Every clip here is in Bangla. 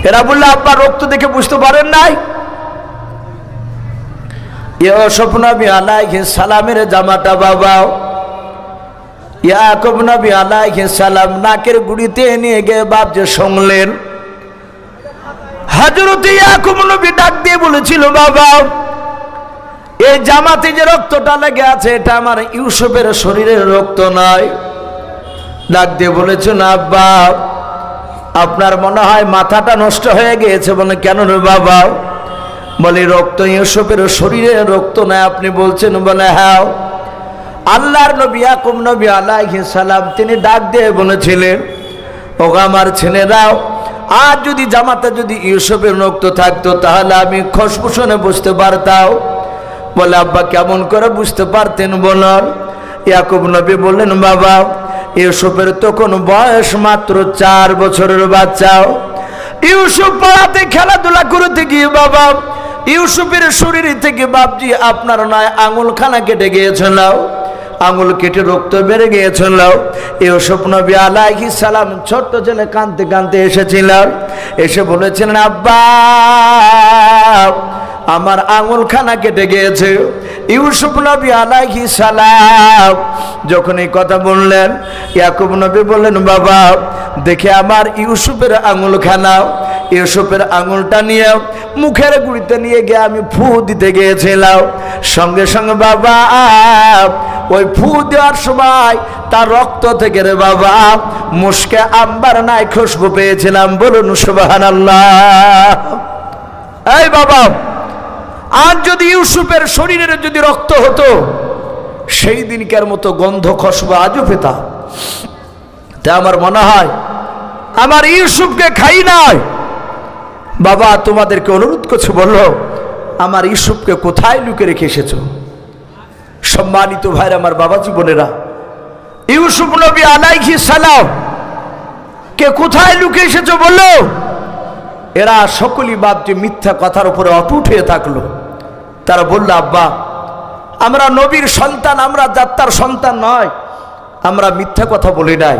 এরা বললো আব্বা রক্ত দেখে বুঝতে পারেন নাই? ইউসুফ নবী আলাইহিস সালামের জামাটা বাবা ইয়াকুব নবী আলাইহিস সালাম নাকের গুড়িতে নিয়ে গিয়ে বাপ যে শুনলেন। হযরত ইয়াকুব নবী ডাক দিয়ে বলেছিল, বাবা এই জামাতে যে রক্তটা লেগে আছে এটা আমার ইউসুফের শরীরের রক্ত নয়। ডাক দিয়ে বলেছেন, আব্বা আপনার মনে হয় মাথাটা নষ্ট হয়ে গিয়েছে। বলে কেন রে বাবা? বলে রক্ত ইউসুফের শরীরের রক্ত নয় আপনি বলছেন? বলে হ্যাঁ। আল্লাহর নবী ইয়াকুব নবী আলাইহিস সালাম তিনি ডাক দিয়ে বলেছিলেন, ওগো আমার ছেলেরাও, আজ যদি জামাতে যদি ইউসুফের রক্ত থাকতো তাহলে আমি খসখসনে বুঝতে পারতাম। বলে আব্বা কেমন করে বুঝতে পারতেন বলুন? ইয়াকুব নবী বললেন, বাবা ইউসুফের তখন বয়স মাত্র 4 বছরের বাচ্চা। ইউসুফ পাড়াতে খেলাধুলা করতে গিয়ে বাবা ইউসুফের শরীর থেকে বাপজি আপনার নয় আঙুলখানা কেটে গিয়েছিল, আঙুল কেটে রক্ত বেড়ে গিয়েছিল। ইউসুফ নবী আলাইহিস সালাম ছোট্ট ছেলে কাঁদতে কাঁদতে এসেছিলেন, এসে বলেছিলেন, আব্বা আমার আঙুলখানা কেটে গিয়েছে। ইউসুফ নবী আলাইহিস সালাম যখন এই কথা বললেন, ইয়াকুব নবী বললেন, বাবা দেখে আমার ইউসুফের আঙুলখানা। ইউসুফের আঙুলটা নিয়ে মুখের গুড়িতে নিয়ে গিয়ে আমি ফু দিতে গিয়েছিলাম। সঙ্গে সঙ্গে বাবা ওই ফু দেওয়ার সময় তার রক্ত থেকে রে বাবা মুশকে আম্বার নাই খুশবু পেয়েছিলাম। বলুন সুবহানাল্লাহ। এই বাবা আজ যদি ইউসুফের শরীরের যদি রক্ত হতো সেই দিনকার মতো গন্ধ খুশবু আজও পেতাম। তা আমার মনে হয় আমার ইউসুফকে খাই নাই। বাবা তোমাদেরকে অনুরোধ করছে, বললো আমার ইউসুফকে কোথায় লুকিয়ে রেখে এসেছো? সম্মানিত ভাইরা আমার বাবাজি বোনেরা, ইউসুফ নবী আলাইহিস সালাম কে কোথায় লুকিয়ে এসেছো বললো? এরা সকলেই বাপ যে মিথ্যা কথার উপরে অটুট হয়ে থাকলো। তারা বলল, আব্বা আমরা নবীর সন্তান, আমরা যাত্রার সন্তান নয়, আমরা মিথ্যা কথা বলি নাই।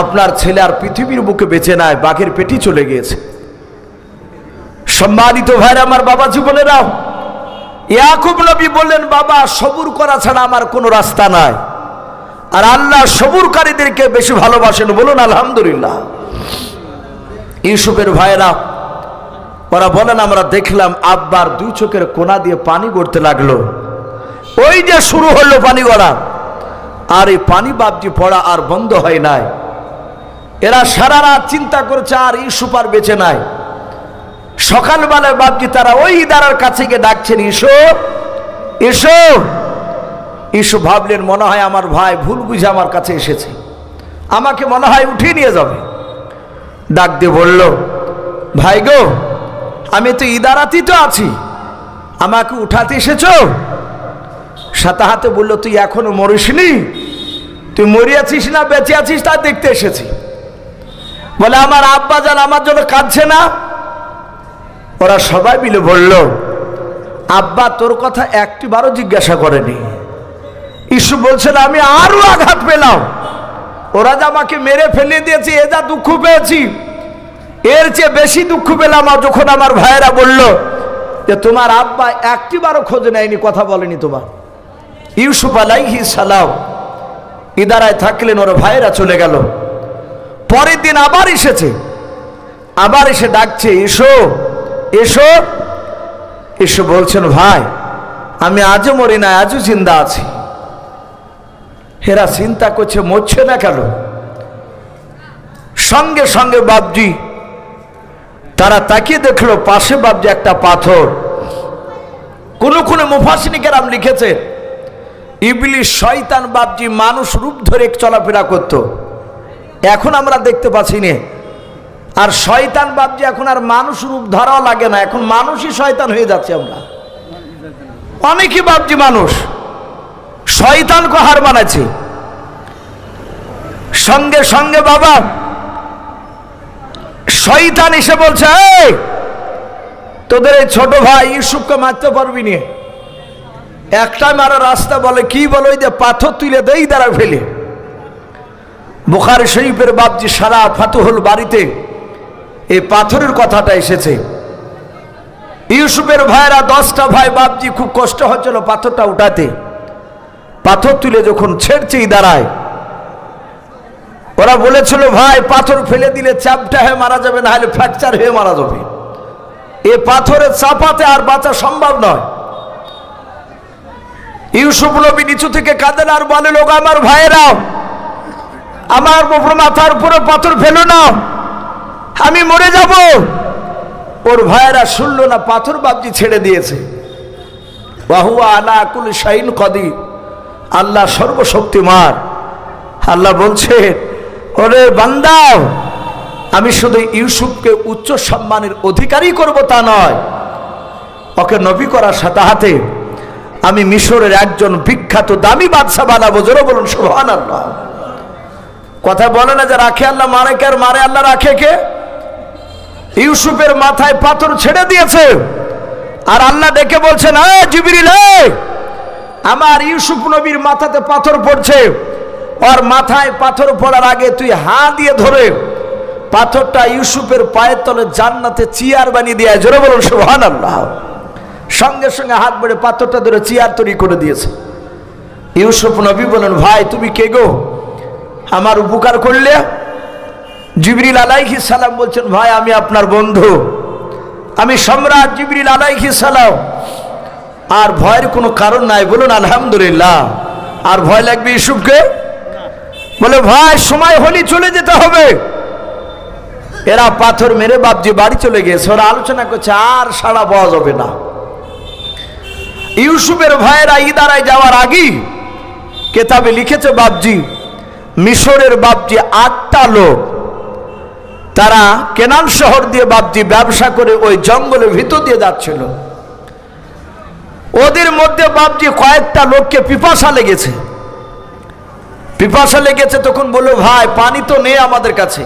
আপনার ছেলে আর পৃথিবীর বুকে বেঁচে নাই, বাঘের পেটি চলে গিয়েছে। সম্মানিত ভাইরা আমার বাবা জীবনেরা, ইয়াকুব নবী বললেন, বাবা সবুর করা ছাড়া আমার কোনো রাস্তা নাই। আর আল্লাহ সবুরকারীদেরকে বেশি ভালোবাসেন। বলুন আলহামদুলিল্লাহ। ইউসুফের ভাইরা ওরা বলেন, আমরা দেখলাম আব্বার 2 চোখের কোনা দিয়ে পানি গড়তে লাগলো। ওই যে শুরু হলো পানি গড়া, আর এই পানি বাপজি পড়া আর বন্ধ হয় নাই। এরা সারা রাত চিন্তা করছে আর ইউসুফ আর বেঁচে নাই। সকালবেলায় বাপজি তারা ওই ইদারার কাছে গিয়ে ডাকছেন, ইউসুফ ইউসুফ। ইউসুফ ভাবলেন মনে হয় আমার ভাই ভুল বুঝে আমার কাছে এসেছে, আমাকে মনে হয় উঠিয়ে নিয়ে যাবে। ডাক দিয়ে বলল, ভাই গো আমি তো ইদারাতেই তো আছি, আমাকে উঠাতে এসেছো? সাথে হাতে বলল, তুই এখনো মরিসনি? তুই মরিয়াছিস না বেঁচে আছিস তা দেখতে এসেছি। বলে আমার আব্বা জান আমার জন্য কাঁদছে না? ওরা সবাই মিলে বলল, আব্বা তোর কথা একটিবারও জিজ্ঞাসা করেনি। ইউসুফ বলছেন, আমি আরো আঘাত পেলাম। ওরা যে আমাকে মেরে ফেলে দিয়েছে এ যা দুঃখ পেয়েছি, এর চেয়ে বেশি দুঃখ পেলাম যখন আমার ভাইয়েরা বলল যে তোমার আব্বা একটিবারও খোঁজ নেয়নি, কথা বলেনি তোমার। ইউসুফ আলাইহিস সালাম ইদারায় থাকলেন, ওর ভাইয়েরা চলে গেল। পরের দিন আবার এসেছে, আবার এসে ডাকছে, এসো এসো এসো। বলছেন, ভাই আমি আজও মরি না, আজও জিন্দা আছি। হেরা চিন্তা করছে মরছে না কেন? সঙ্গে সঙ্গে বাপজি তারা তাকিয়ে দেখলো পাশে বাপজি একটা পাথর। কোন মুফাসসিরিন কেরাম লিখেছে, ইবলিস শয়তান বাপজি মানুষ রূপ ধরে চলাফেরা করত, এখন আমরা দেখতে পাচ্ছি না। আর শয়তান বাপজি এখন আর মানুষ রূপ ধরাও লাগে না, এখন মানুষই শয়তান হয়ে যাচ্ছে। আমরা অনেকই বাপজি মানুষ শয়তানকে হার মানাচ্ছে। সঙ্গে সঙ্গে বাবা শয়তান এসে বলছে, এই তোদের এই ছোট ভাই ইউসুফকে মারতে পারবি না? একটা মারা রাস্তা বলে কি বলে, ওই যে পাথর তুলে দেই দ্বারা ফেলে। বুখারী শরীফের বাপজি সারা ফাতুহুল বাড়িতে এই পাথরের কথাটা এসেছে। ইউসুফের ভাইরা 10টা ভাই বাপজি খুব কষ্ট হচ্ছিল পাথরটা উঠাতে। পাথর তুলে যখন ছেড়ছেই দাঁড়ায়, ওরা বলেছিল ভাই পাথর ফেলে দিলে চাপটা হয়ে মারা যাবে, না হলে ফ্র্যাকচার হয়ে মারা যাবে, এ পাথরের চাপাতে আর বাঁচা সম্ভব নয়। ইউসুফ নবী নিচু থেকে কাঁদেন আর বলে, লোক আমার ভাইয়েরা, আমার মাথার উপরে পাথর ফেলো না, আমি মরে যাব। ওর ভাইয়েরা শুনল না, পাথর বাপজি ছেড়ে দিয়েছে। ওয়াহুয়া আলা কুল্লি শাইইন কাদির, আল্লাহ সর্বশক্তিমান। আল্লাহ বলছে, ওরে বান্দা, আমি শুধু ইউসুফকে উচ্চ সম্মানের অধিকারী করব তা নয়, ওকে নবী করার সাথে হাতে আমি মিশরের একজন বিখ্যাত দামি বাদশা বানাবো। জোরে বলুন সুবহানাল্লাহ। কথা বলে না যে রাখে আল্লাহ, মারে কে? আর মারে আল্লাহ, রাখে কে? ইউসুফের মাথায় পাথর ছেড়ে দিয়েছে আর আল্লাহ ডেকে বলছেন, জিবরিল, আমার ইউসুফ নবীর মাথাতে পাথর পড়ছে, ওর মাথায় পাথর পড়ার আগে তুই হাত দিয়ে ধরে পাথরটা ইউসুফের পায়ের তলে জান্নাতে চেয়ার বানিয়ে দিয়ে। জোরে বলুন সুবহানাল্লাহ। সঙ্গে সঙ্গে হাত বেড়ে পাথরটা ধরে চেয়ার তৈরি করে দিয়েছে। ইউসুফ নবী বলেন, ভাই তুমি কে গো, আমার উপকার করলে? জিবরিল আলাইহিস সালাম বলছেন, ভাই আমি আপনার বন্ধু, আমি সম্রাট জিবরিল আলাইহিস সালাম। আর ভয়ের কোনো কারণ নাই, বলুন আলহামদুলিল্লাহ। আর ভয় লাগবে ইউসুফকে? বলে ভাই সময় হলি চলে যেতে হবে। এরা পাথর মেরে বাপজি বাড়ি চলে গেছে। ওরা আলোচনা করছে আর সাড়া পাওয়া যাবে না। ইউসুফের ভাইয়েরা ইদারায় যাওয়ার আগেই কেতাবে লিখেছে বাপজি, মিশরের বাপজি 8টা লোক, তারা কেনান শহর দিয়ে বাপজি ব্যবসা করে ওই জঙ্গলের ভিতর দিয়ে যাচ্ছিল। ওদের মধ্যে বাপজি কয়েকটা লোককে পিপাসা লেগেছে। পিপাসা লেগেছে তখন বললো, ভাই পানি তো নেই আমাদের কাছে,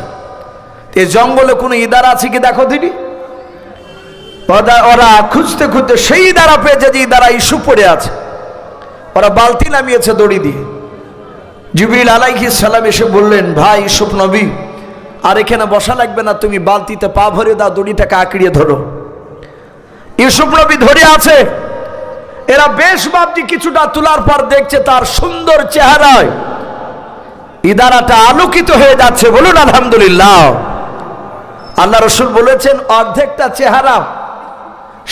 এই জঙ্গলে কোনো ইদারা আছে কি দেখো দিদি। ওরা খুঁজতে খুঁজতে সেই ইদারা পেয়েছে যে ইদারা ইউসুফ পড়ে আছে। ওরা বালতি নামিয়েছে দড়ি দিয়ে। জিবরিল আলাইহিস সালাম এসে বললেন, ভাই ইউসুফ নবী, আর এখানে বসা লাগবে না, তুমি বালতিতে পা ভরে দাও, দড়িটাকে আঁকড়িয়ে ধরো। ইউসুফ নবী ধরে আছে। এরা বেশ বাপজি কিছুটা তোলার পর দেখছে তার সুন্দর চেহারায় ইদারাটা আলোকিত হয়ে যাচ্ছে। বলুন আলহামদুলিল্লাহ। আল্লাহ রসুল বলেছেন, অর্ধেকটা চেহারা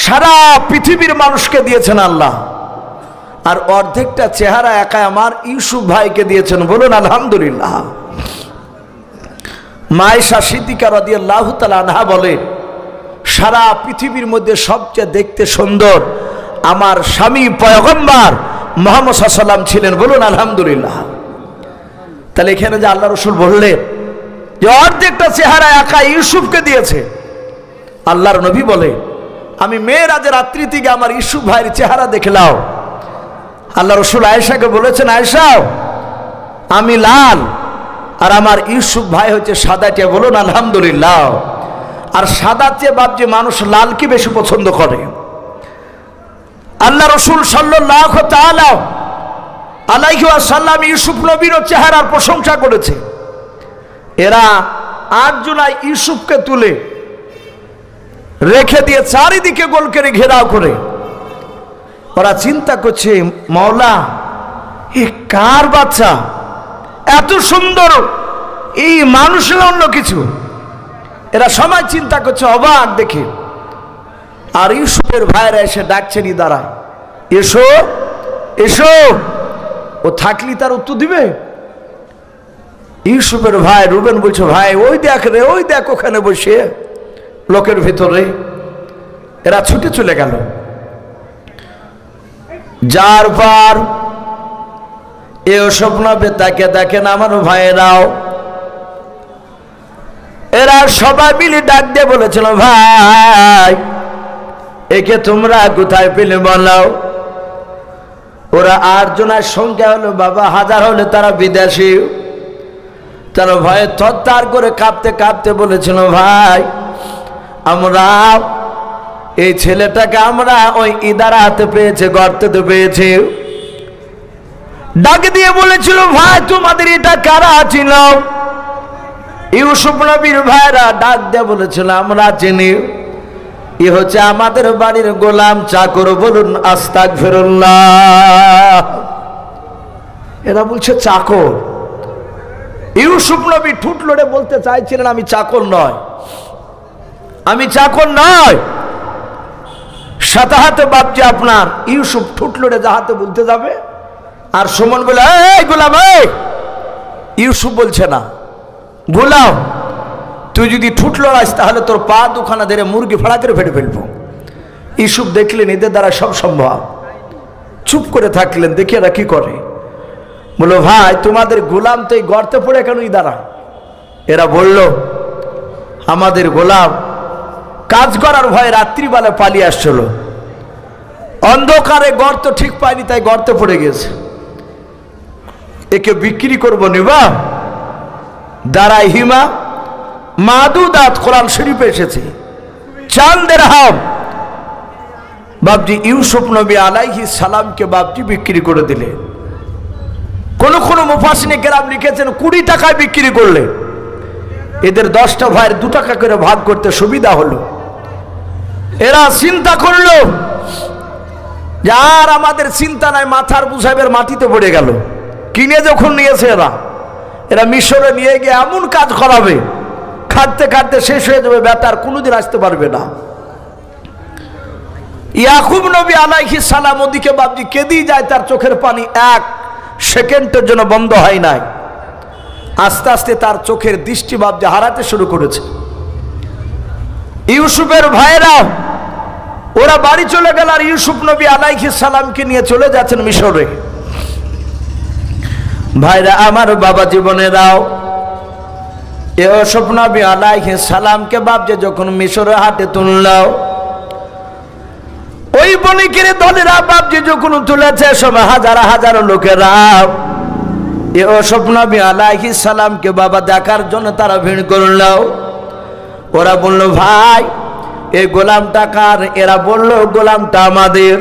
সারা পৃথিবীর মানুষকে দিয়েছেন আল্লাহ, আর অর্ধেকটা চেহারা একা আমার ইউসুফ ভাইকে দিয়েছেন। বলুন আলহামদুলিল্লাহ। মায়েশা সিদ্দিকা রাদিয়াল্লাহু তাআলা আনহা বলে, সারা পৃথিবীর মধ্যে সবচেয়ে দেখতে সুন্দর আমার স্বামী পয়গম্বর মুহাম্মদ সাল্লাল্লাহু আলাইহি ওয়াসাল্লাম ছিলেন। বলুন আলহামদুলিল্লাহ। তাহলে এখানে যে আল্লাহ রসুল বললেন যে অর্ধেকটা চেহারা একা ইউসুফকে দিয়েছে, আল্লাহর নবী বলে, আমি মেয়েরাজের রাত্রি থেকে আমার ইউসুফ ভাইয়ের চেহারা দেখলাম। আল্লাহ রসুল আয়েশাকে বলেছেন, আয়েশা আমি লাল আর আমার ইউসুফ ভাই হচ্ছে সাদাটে। বলুন আলহামদুলিল্লাহ। আর সাদা চেয়ে বাপজি মানুষ লালকে বেশি পছন্দ করে। আল্লাহ রসুল সাল্লাল্লাহু তাআলা আলাইহি ওয়াসাল্লাম ইউসুফ নবীর চেহারার প্রশংসা করেছে। এরা 8 জনাই ইউসুফকে তুলে রেখে দিয়ে চারিদিকে গোল করে ঘেরাও করে ওরা চিন্তা করছে, মাওলা এ কার বাচ্চা, এত সুন্দর, এই মানুষ না অন্য কিছু। এরা সবাই চিন্তা করছে অবাক দেখে। আর ইউসুফের ভাইরা এসে ডাকছেন ইদারায়, এসো এসো। ও থাকলি তার উত্তর দিবে? ইউসুফের ভাই রুবেন বলছে, ভাই ওই দেখ রে, ওই দেখ ওখানে বসে লোকের ভেতরে। এরা ছুটে চলে গেল। যার পর এ স্বপ্ন তাকে দেখেন আমার ভাইয়েরাও, এরা সবাই মিলে ডাক দিয়ে বলেছিল, ভাই একে তোমরা কোথায় পেলে বলাও। ওরা 8 জনের সংখ্যা হলো বাবা 1000 হলে তারা বিদেশি। তারা ভয়ে থরথর করে কাঁপতে কাঁপতে বলেছিল, ভাই আমরা এই ছেলেটাকে আমরা ওই ইদারা হাতে পেয়েছে, গর্তে পেয়েছে। ডাক দিয়ে বলেছিল, ভাই তোমাদের এটা কারা ছিল? ইউসুফ নবীর ভাইরা ডাক দিয়ে বলেছিল, আমরা চিনি, এ হচ্ছে আমাদের বাড়ির গোলাম চাকর, বলুন আস্তাগফিরুল্লাহ। এরা বলছে চাকর। ইউসুফ নবী ঠুট লড়ে বলতে চাইছিলেন, আমি চাকর নয়, আমি চাকর নয়। সাথে হাতে বাপজি আপনার ইউসুফ ঠুট লড়ে যাহাতে বলতে যাবে, আর সুমন বলে, এই গোলাম, এই। ইউসুফ বলছে না, গোলাম তুই যদি ঠুট লড়াইস তাহলে তোর পা দুখানা ধরে মুরগি ফাড়া করে ফেটে ফেলবো। ইউসুফ দেখলেন এদের দ্বারা সব সম্ভব, চুপ করে থাকলেন। দেখি এরা কি করে। বললো, ভাই তোমাদের গোলাম তো এই গর্তে পড়ে কেন দাঁড়ায়? এরা বলল, আমাদের গোলাম কাজ করার ভয়ে রাত্রিবেলা পালিয়ে আসছিল, অন্ধকারে গর্ত ঠিক পায়নি, তাই গর্তে পড়ে গেছে। একে বিক্রি করবো নিবা? দাঁড়াই হিমা মাদুদাত কোরআন শরীফে এসেছে, চাঁদের হাম। বাপজি ইউসুফ নবী আলাইহিস সালামকে বাপজি বিক্রি করে দিলে। কোন কোন মুফাসসিরিনে কেরাম লিখেছেন 20 টাকায় বিক্রি করলে। এদের 10টা ভাইয়ের 2 টাকা করে ভাগ করতে সুবিধা হলো। এরা চিন্তা করলো যে আর আমাদের চিন্তা নাই, মাথার বুঝাইবের মাটিতে পড়ে গেল। কিনে যখন নিয়েছে এরা মিশরে নিয়ে গিয়ে এমন কাজ করাবে, খাটতে খাটতে শেষ হয়ে যাবে, বেটার কোনোদিন আসতে পারবে না। ইয়াকুব নবী আলাইহিস সালাম ওদিকে বাপজি কেঁদেই যায়, তার চোখের পানি 1 সেকেন্ডের জন্য বন্ধ হয় নাই। আস্তে আস্তে তার চোখের দৃষ্টি বাপজি হারাতে শুরু করেছে। ইউসুফের ভাইরা ওরা বাড়ি চলে গেল, আর ইউসুফ নবী আলাইহিস সালামকে নিয়ে চলে যাচ্ছেন মিশরে। ভাইরা আমার, বাবা জীবনেরাও, ইউসুফ নবী আলাইহিস সালামকে বাপজি যখন মিশরে হাতে তুললো, ওই বণিকের দলেরা বাপজি যখন তুলেছে, সব হাজার হাজার লোকেরা ইউসুফ নবী আলাইহিস সালামকে বাবা দেখার জন্য তারা ভিড় করলো। ওরা বলল, ভাই এই গোলামটা কার? এরা বলল, গোলামটা আমাদের।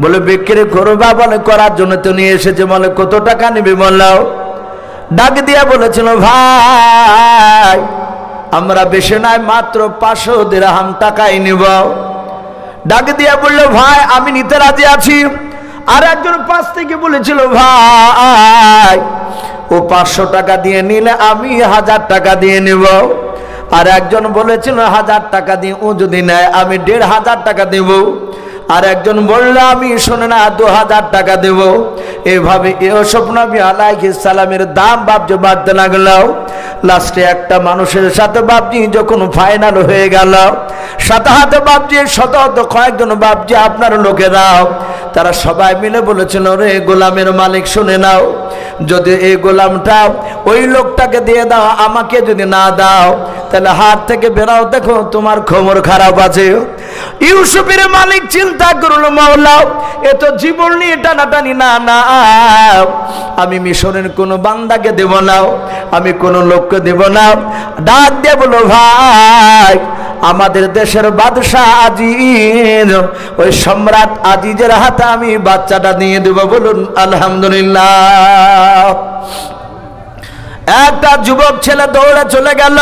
বলে বিক্রি করবা? বলে করার জন্য তো নিয়ে এসেছে। বলে কত টাকা নিবে? বললাও। ডাক দিয়া বলেছিল, ভাই আমরা বেশি নাই, মাত্র 500 দিরহাম টাকাই নিব। ডাক দিয়া বলল, ভাই আমি নিতে রাজি আছি। আর একজন পাশ থেকে বলেছিল, ভাই ও 500 টাকা দিয়ে নিলে আমি 1000 টাকা দিয়ে নিব। আর একজন বলেছিল 1000 টাকা দিয়ে ও যদি নেয় আমি 1500 টাকা দেব। আর একজন বলল, আমি শোনে না 2000 টাকা দেব। এভাবে ইউসুফ নবী আলাইহিস সালামের দাম বাপজি বাড়তে লাগলো। লাস্টে একটা মানুষের সাথে বাপজি যখন ফাইনাল হয়ে গেল, সাথে হাতে বাপজি শত কয়েকজন বাপজি আপনার লোকেরাও তারা সবাই মিলে বলেছিল, রে গোলামের মালিক শুনে নাও, যদি এই গোলামটা ওই লোকটাকে দিয়ে দাও, আমাকে যদি না দাও তাহলে হাত থেকে বেরাও, দেখো তোমার খবর খারাপ আছে। ইউসুফের মালিক চিন্তা করলো, মাওলা এ তো জীবন নিয়ে টানাটানি, না না আমি মিশরের কোনো বান্দাকে দেব না, আমি কোনো লোককে দেব না। ডাক দিয়ে বলো, ভাই আমাদের দেশের বাদশাহ আজিজ, ওই সম্রাট আজিজের হাতে আমি বাচ্চাটা দিয়ে দেব। বলুন আলহামদুলিল্লাহ। একটা যুবক ছেলে দৌড়ে চলে গেল,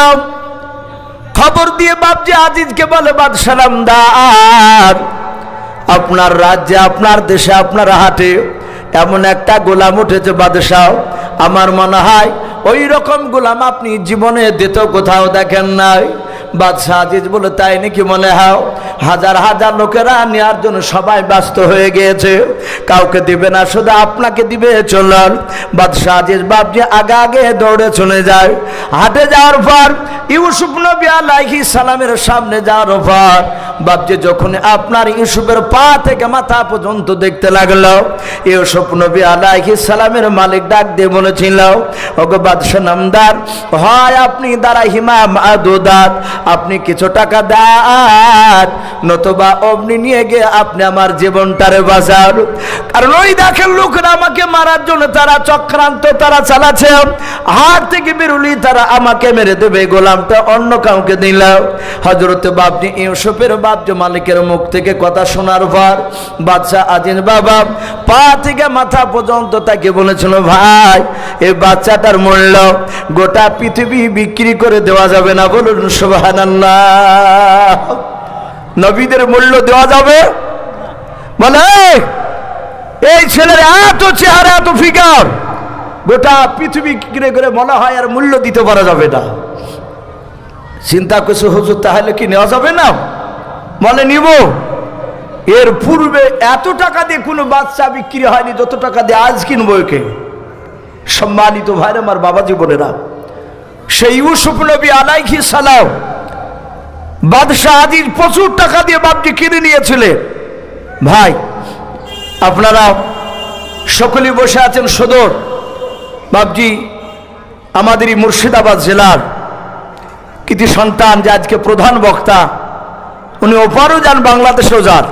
খবর দিয়ে বাপজি আজিজকে বলে, বাদশাহ নামদার, আপনার রাজ্যে, আপনার দেশে, আপনার হাটে এমন একটা গোলাম উঠেছে বাদশাহ, আমার মনে হয় ওই রকম গোলাম আপনি জীবনে দ্বিতীয় কোথাও দেখেন নাই। বাদশাহ আজিজ বলে, তাই নাকি? মনে হয় হাজার হাজার লোকেরা নেওয়ার জন্য সবাই ব্যস্ত হয়ে গিয়েছে, কাউকে দিবে না, শুধু আপনাকে দিবে, চলুন। বাদশাহ আজিজ বাপজি আগে আগে দৌড়ে চলে যায়। হাটে যাওয়ার পর ইউসুফ নবী আলাইহিস সালামের সামনে যাওয়ার পর বাপজি যখন আপনার ইউসুফের পা থেকে মাথা পর্যন্ত দেখতে লাগলো, ইউসুফ নবী আলাইহিস সালামের মালিক ডাক দিয়ে বলেছিল, ওগো বাদশাহ নামদার, হয় আপনি দ্বারা হিমা মাদুদাত, আপনি কিছু টাকা দেন, নতুবা অমনি নিয়ে গিয়ে আপনি আমার জীবনটারে বাঁচান। কারণ ওই দেখেন লোকরা আমাকে মারার জন্য তারা চক্রান্ত তারা চালাচ্ছে, হাত থেকে বেরুলি তারা আমাকে মেরে দেবে, গোলামটা অন্য কাউকে দিল। হযরত বাপজি ইউসুফের বাপজি মালিকের মুখ থেকে কথা শোনার পর বাদশাহ আজিজ বাবা পা থেকে মাথা পর্যন্ত তাকে বলেছিল, ভাই এই বাচ্চাটার মূল্য গোটা পৃথিবী বিক্রি করে দেওয়া যাবে না। বলুন সুবহানাল্লাহ। নবীদের মূল্য দেওয়া যাবে? বলে এই ছেলের এত চেহারা, এত ফিগার, গোটা পৃথিবী কিনে করে মনে হয় আর মূল্য দিতে পারা যাবে না। চিন্তা করছে, হুজুর তাহলে কি নেওয়া যাবে না? বলে নিব। এর পূর্বে এত টাকা দিয়ে কোনো বাচ্চা বিক্রি হয়নি যত টাকা দিয়ে আজ কিনবো একে। সম্মানিত ভাইরা আমার, বাবাজি বোনেরা, সেই ইউসুফ নবী আলাইহিস সালাম বাদশাহ আজিজ প্রচুর টাকা দিয়ে বাপজি কিনে নিয়েছিলেন। ভাই আপনারা সকলেই বসে আছেন সদর বাপজি আমাদের এই মুর্শিদাবাদ জেলার কৃতি সন্তান, যে আজকে প্রধান বক্তা, উনি ওপারও যান বাংলাদেশেও যান।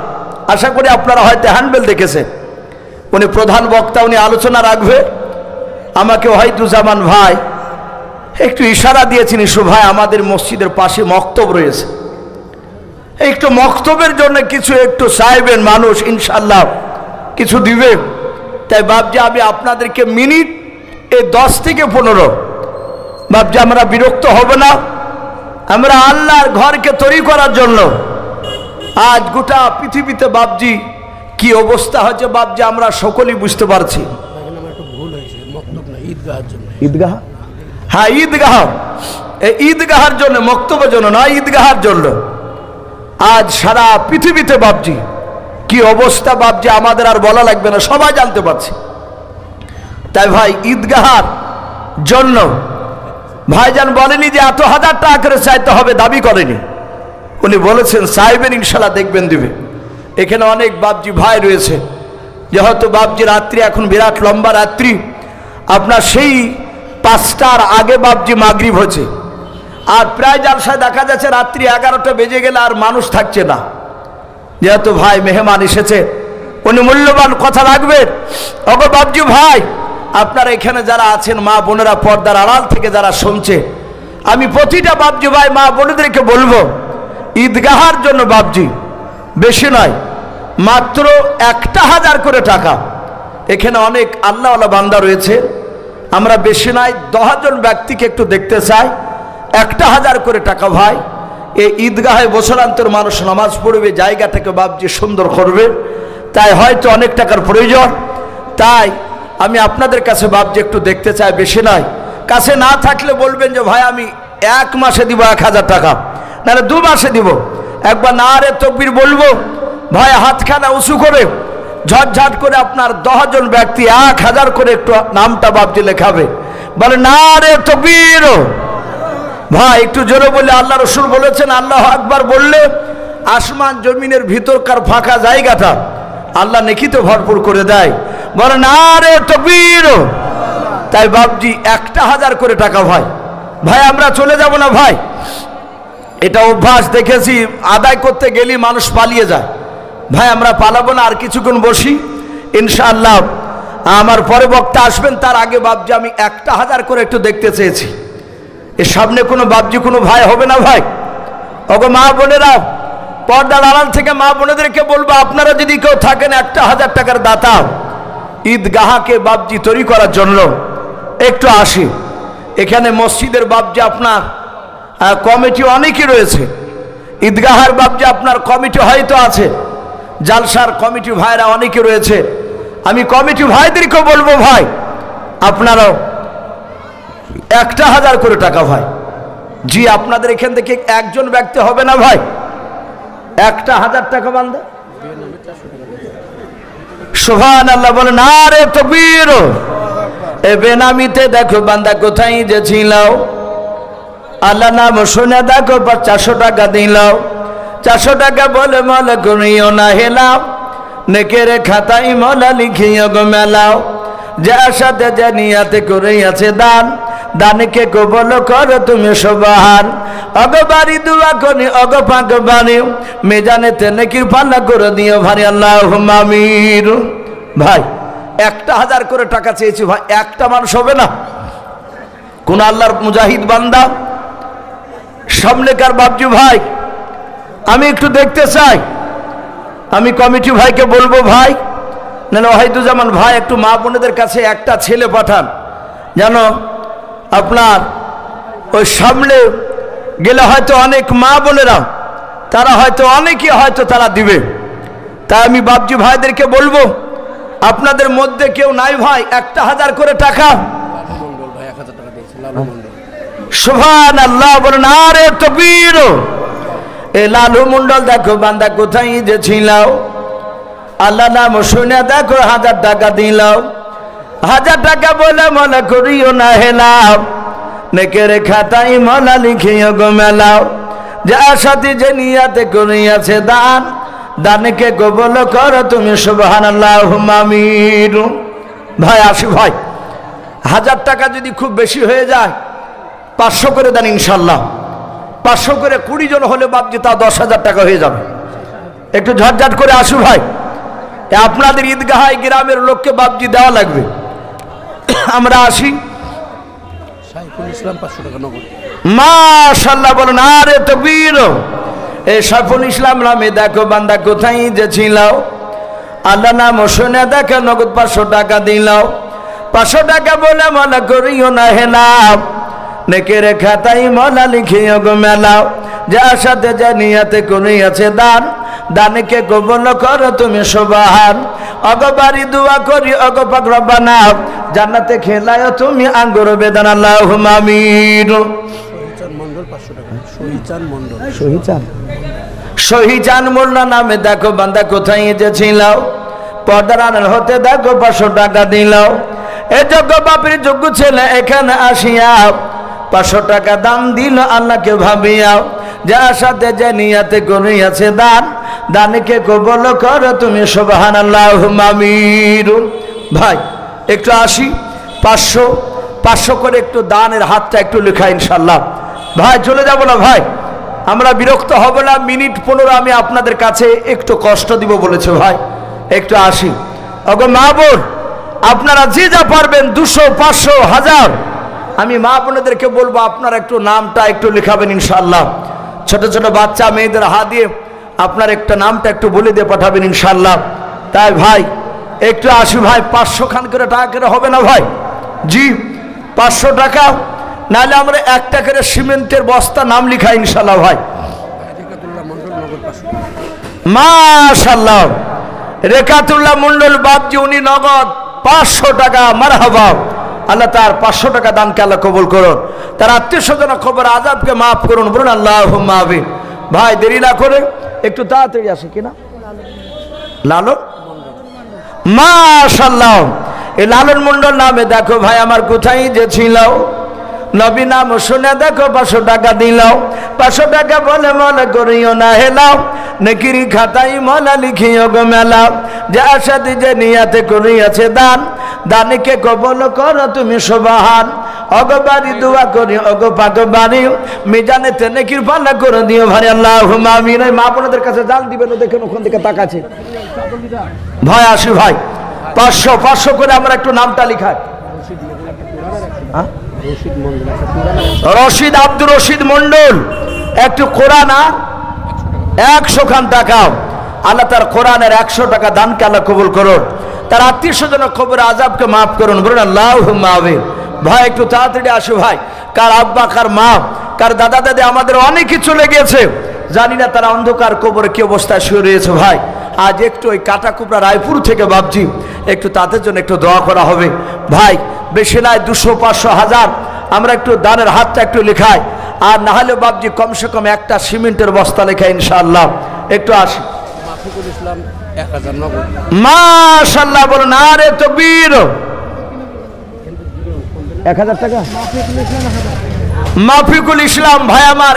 আশা করি আপনারা হয়তো হ্যান্ডবেল দেখেছেন। উনি প্রধান বক্তা, উনি আলোচনা রাখবে। আমাকে ওয়াহিদুজ্জামান ভাই একটু ইশারা দিয়েছেন, ইসু ভাই আমাদের মসজিদের পাশে মক্তব রয়েছে, একটু মক্তবের জন্য কিছু একটু চাইবেন, মানুষ ইনশাল্লাহ কিছু দিবে। তাই বাপজি আমি আপনাদেরকে মিনিট এই 10 থেকে 15 বাপজি আমরা বিরক্ত হব না। আমরা আল্লাহর ঘরকে তৈরি করার জন্য আজ গোটা পৃথিবীতে বাপজি কি অবস্থা হচ্ছে বাপজি আমরা সকলেই বুঝতে পারছি। ঈদগাহ, হ্যাঁ ঈদগাহ, এই ঈদগাহার জন্য, মক্তবের জন্য নয়, ঈদগাহার জন্য আজ সারা পৃথিবীতে বাপজি কি অবস্থা বাপজি আমাদের আর বলা লাগবে না, সবাই জানতে পারছে। তাই ভাই ঈদগাহার জন্য ভাইজান বলেনি যে এত হাজার টাকা করে চাইতে হবে, দাবি করেনি। উনি বলেছেন চাইবেন, ইনশাল্লাহ দেখবেন দিবে। এখানে অনেক বাপজি ভাই রয়েছে, যেহেতু বাপজি রাত্রি এখন বিরাট লম্বা রাত্রি, আপনার সেই 5টার আগে বাপজি মাগরিব হচ্ছে, আর প্রায় জালসায় দেখা যাচ্ছে রাত্রি 11টা বেজে গেলে আর মানুষ থাকছে না। যেহেতু ভাই মেহমান এসেছে, উনি মূল্যবান কথা রাখবেন। ওগো বাপজি ভাই, আপনারা এখানে যারা আছেন মা বোনেরা, পর্দার আড়াল থেকে যারা শুনছে, আমি প্রতিটা বাপজি ভাই মা বোনেদেরকে বলবো, ঈদগাহার জন্য বাপজি বেশি নয়, মাত্র 1000 করে টাকা। এখানে অনেক আল্লাহওয়ালা বান্দা রয়েছে, আমরা বেশি নয় 10 জন ব্যক্তিকে একটু দেখতে চাই। 1000 করে টাকা ভাই, এই ঈদগাহে বছরান্তর মানুষ নামাজ পড়বে, জায়গাটাকে বাপজি সুন্দর করবে, তাই হয়তো অনেক টাকার প্রয়োজন। তাই আমি আপনাদের কাছে বাপজি একটু দেখতে চাই, বেশি নয়। কাছে না থাকলে বলবেন যে ভাই আমি 1 মাসে দিব 1000 টাকা, নাহলে 2 মাসে দিব। একবার নারে তাকবীর বলবো, ভাই হাতখানা উঁচু করে ঝটঝট করে আপনার 10 জন ব্যক্তি 1000 করে একটু নামটা বাপজি লেখাবে। বলে নারে তাকবীর। ভাই একটু জোরে বলে, আল্লাহ রসুল বলেছেন আল্লাহু আকবার বললে আসমান জমিনের ভিতরকার ফাঁকা জায়গাটা আল্লাহ নেকিতে ভরপুর করে দেয়। বলে নারে তাকবীর। তাই বাপজি 1000 করে টাকা ভাই। ভাই আমরা চলে যাব না ভাই, এটা অভ্যাস দেখেছি, আদায় করতে গেলে মানুষ পালিয়ে যায়। ভাই আমরা পালাবো না, আর কিছুক্ষণ বসি ইনশাআল্লাহ। আমার পরে বক্তা আসবেন, তার আগে বাপজি আমি 1000 করে একটু দেখতে চেয়েছি। এর সামনে কোনো বাপজি কোনো ভাই হবে না ভাই? ওগো মা বোনেরা, পর্দার আড়াল থেকে মা বোনেদেরকে বলবো, আপনারা যদি কেউ থাকেন 1000 টাকার দাতা, ঈদগাহকে বাপজি তৈরি করার জন্য একটু আসি। এখানে মসজিদের বাপজি আপনার কমিটি অনেকই রয়েছে, ঈদগাহার বাপজি আপনার কমিটি হয়তো আছে, জালসার কমিটি ভাইরা অনেকে রয়েছে। আমি কমিটি ভাইদেরকে বলবো, ভাই আপনারাও 1000 করে টাকা ভাই। জি আপনাদের এখান থেকে একজন ব্যক্তি হবে না ভাই? 1000 টাকা বান্দা, সুবহানাল্লাহ বলে নারে তাকবীর। এ বেনামিতে দেখো বান্দা কোথায় যে ছিল, আল্লাহ নাম শুনে দেখো 400 টাকা দিল। 400 টাকা বলে মলে করিও না হেলাও, নেকের খাতায় মলা লিখিও গো মেলাও। যার সাথে যে নিয়াতে করে আছে দান, দানকে কবল করো তুমি সুবহান। অগো বাড়ি দুয়া করি অগো পাক বাণী, মেজানেতে নেকির পাল্লা করে দিও ভারী, আল্লাহুম্মা আমিন। ভাই 1000 করে টাকা চেয়েছি ভাই, একটা মানুষ হবে না? কোন আল্লাহর মুজাহিদ বান্দা সামনেকার বাপজি ভাই আমি একটু দেখতে চাই। আমি কমিটি ভাইকে বলবো, ভাই না ওয়াহিদুজ্জামান ভাই একটু মা বোনেদের কাছে একটা ছেলে পাঠান, যেন আপনার ওই সামনে গেলে হয়তো অনেক মা বোনেরা তারা হয়তো অনেকেই হয়তো তারা দিবে। তাই আমি বাপজি ভাইদেরকে বলবো, আপনাদের মধ্যে কেউ নাই ভাই 1000 করে টাকা? সুবহানাল্লাহ বলেন, আরে তাকবীর। এ লালু মন্ডল দেখো বান্দা কোথায় যে ছিল, আল্লাহ নাম শুনে দেখো 1000 টাকা দিল। 1000 টাকা বলে মনে করিও না হেলাও, নেকের খাতায় মলা লিখিও গো মেলাও। যার সাথে যে নিয়াতে করিয়াছে দান, দানকে কবুল করো তুমি সুবহানাল্লাহুম্মা আমিন। ভাই আসি ভাই, 1000 টাকা যদি খুব বেশি হয়ে যায় 500 করে দেন ইনশাল্লাহ। 500 করে 20 জন হলে বাপজি তা 10,000 টাকা হয়ে যাবে। একটু ঝটঝট করে আসু ভাই, আপনাদের ঈদগাহায় গ্রামের লোককে বাপজি দেওয়া লাগবে। আমরা আসি। সাইফুল ইসলাম 500 টাকা নগদ। মাশাআল্লাহ বলেন, আরে তাকবীর। এই সাইফুল ইসলাম নামে দেখো বান্দা কোথায় যে ছিল, আল্লাহ নাম শুনে দেখো নগদ 500 টাকা দিল। 500 টাকা বলে মনে করিও না হেলাও, নেকের খাতায় মলা লিখিও গো মেলাও। যার সাথে যে নিয়াতে করিয়াছে দান, দানকে কবুল করো তুমি সুবহান। অগো বাড়ি দোয়া করি অগো পাক রব্বানা, জান্নাতে খেলায় তুমি আঙ্গুর বেদান আল্লাহুম্মা আমিন। শহীচান মন্ডল 500 টাকা। শহীচান মন্ডল, শহীচান মোল্লা নামে দেখো বান্দা কোথায় যে ছিল, পর্দার আড়াল হতে দেখো 500 টাকা দিল। এ যোগ্য বাপের যোগ্য ছেলে এখানে আসিয়া 500 টাকা দাম দিল আল্লাহকে ভাবিয়া। যার সাথে যে নিয়াতে করিয়াছে দান, দানকে কবুল করো তুমি সুবহানাল্লাহুম্মা আমিন। ভাই একটু আসি, 500 করে একটু দানের হাতটা একটু লেখা ইনশাল্লাহ। ভাই চলে যাব না ভাই, আমরা বিরক্ত হব না। মিনিট 15 আমি আপনাদের কাছে একটু কষ্ট দিব বলেছে ভাই, একটু আসি। ওগো মা বোন, আপনারা যে যা পারবেন 200, 500, 1000, আমি মা বোনেদেরকে বলবো আপনারা একটু নামটা একটু লেখাবেন ইনশাল্লাহ। ছোট ছোট বাচ্চা মেয়েদের হাত দিয়ে আপনার একটা নামটা একটু বলে দিয়ে পাঠাবেন ইনশাল্লাহ। তাই ভাই একটু আসি ভাই, 500 খান করে টাকা করে হবে না ভাই? জি 500 টাকা, নাহলে আমরা 1 টাকার সিমেন্টের বস্তা নাম লিখা ইনশাল্লাহ ভাই। মাশাআল্লাহ, রেখাতুল্লাহ মন্ডল বাপজি উনি নগদ 500 টাকা। মারহাবা, আল্লাহ তার 500 টাকা দানকে আল্লাহ কবুল করুন, তার আত্মীয় স্বজন খবর আযাবকে মাফ করুন, বলুন আল্লাহুম্মা আমিন। ভাই দেরি না করে একটু তাড়াতাড়ি আসে কিনা। লালন মাশাআল্লাহ, এই লালন মন্ডল নামে দেখো ভাই আমার কোথায় যে ছিল, নবী নাম শুনে দেখো 500 টাকা দিল। 500 টাকা বলে মনে করিও না হেলাও, নেকির খাতায় মলা লিখিও গো মেলাও। যার সাথে যে নিয়াতে করিয়াছে দান, দানকে কবুল করো তুমি সুবহান। অগো বাড়ি দোয়া করি অগো পাক বাড়ি, মিজানেতে নেকির পাল্লা করে দিও ভাই আল্লাহুম্মা আমিন। মা বোনদের কাছে জাল দিবেন, দেখেন ওখান থেকে তাকাচ্ছে ভাই। আসি ভাই, 500 করে আমরা একটু নামটা লিখাই। রশিদ আব্দুর রশিদ মন্ডল, একটু কোরআন আর 100 খান টাকা, আল্লাহ তার কোরআনের 100 টাকা দানকে আল্লাহ কবুল করুন, তার আত্মীয় স্বজন খবর আযাবকে মাফ করুন, বলুন আল্লাহুম্মা আমিন। ভাই একটু তাড়াতাড়ি আসো ভাই, কার আব্বা কার মা কার দাদা দাদি আমাদের অনেকে চলে গেছে, জানি না তারা অন্ধকার কবরে কি অবস্থায় শুয়ে রয়েছে। ভাই আজ একটু ওই কাটাকুপড়া রায়পুর থেকে ভাবছি একটু তাদের জন্য একটু দোয়া করা হবে ভাই। বেশি নয় 200, 500, 1000 আমরা একটু দানের হাতটা একটু লেখাই, আর না হলে বাপজি কমসে কম একটা সিমেন্টের বস্তা লেখা ইনশাআল্লাহ। একটু আসি। মাফিকুল ইসলাম 1000 নগদ। মাশাআল্লাহ বলুন, আরে তাকবীর। 1000 টাকা মাফিকুল ইসলাম ভাই আমার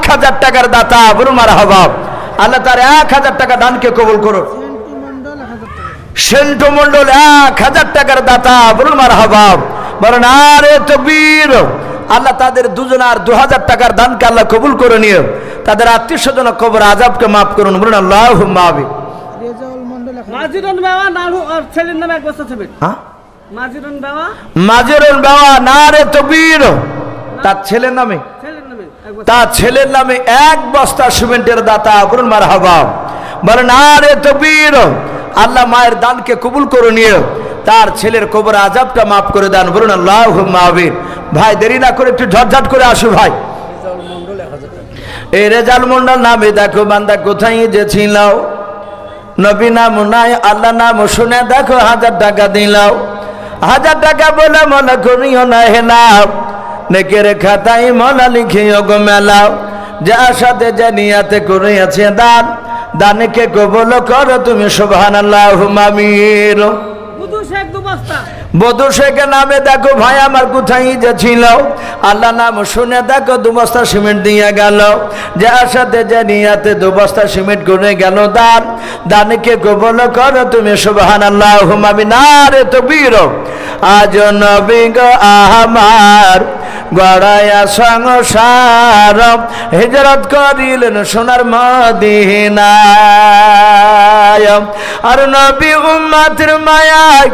1000 টাকার দাতা, বলুন মারহাবা। আল্লাহ তার 1000 টাকা দানকে কবুল করুন। সেন্টু মন্ডল 1000 টাকার দাতা, বলুন মারহাবা। বলুন আরে তাকবীর। আল্লাহ তাদের দুজনার 2000 টাকার দানকে আল্লাহ কবুল করে নিয়ে তাদের আত্মীয় স্বজন কবর আযাবকে মাফ করুন, বলুন আল্লাহুম্মা আমিন। মাজিরুন বাবা নালু আর ছেলের নামে এক বস্তা দেবেন। হ্যাঁ মাজিরুন বাবা না রে তাকবীর, তার ছেলের নামে তার ছেলের নামে 1 বস্তা সিমেন্টের দাতা। বলুন মারহাবা, বলেন আরে তাকবীর। আল্লাহ মায়ের দানকে কবুল করে নিয়ে তার ছেলের কবর আযাবটা মাফ করে দেন। বলুন আল্লাহুম্মা আমিন। ভাই দেরি না করে একটু ঝটঝট করে আসো ভাই। এই রেজাল মন্ডল নামে দেখো বান্দা কোথায় যে ছিল, নবী নাম নাই আল্লাহ নাম শুনে দেখো 1000 টাকা দিলাও। 1000 টাকা বলে মনে করিও না হেলাও, নেকের খাতায় মলা লিখিও গো মেলাও। যার সাথে যে নিয়াতে করিয়াছে দান, দানকে কবুল করো তুমি সুবহানাল্লাহুম্মা আমিন। বধু শেখের নামে দেখো ভাই আমার কোথায় যে ছিল, আল্লাহ নাম শুনে দেখো 2 বস্তা সিমেন্ট দিয়ে গেল। যার সাথে যে নিয়াতে 2 বস্তা সিমেন্ট করে গেল দান, দানকে কবুল করো তুমি সুবহানাল্লাহুম্মা আমিন। আরে তাকবীর। আজ নবী গো আমার গড়ায়া সংসার, হিজরত করিলেন সোনার মদিনায়। আর নবী উম্মতের মায়ায়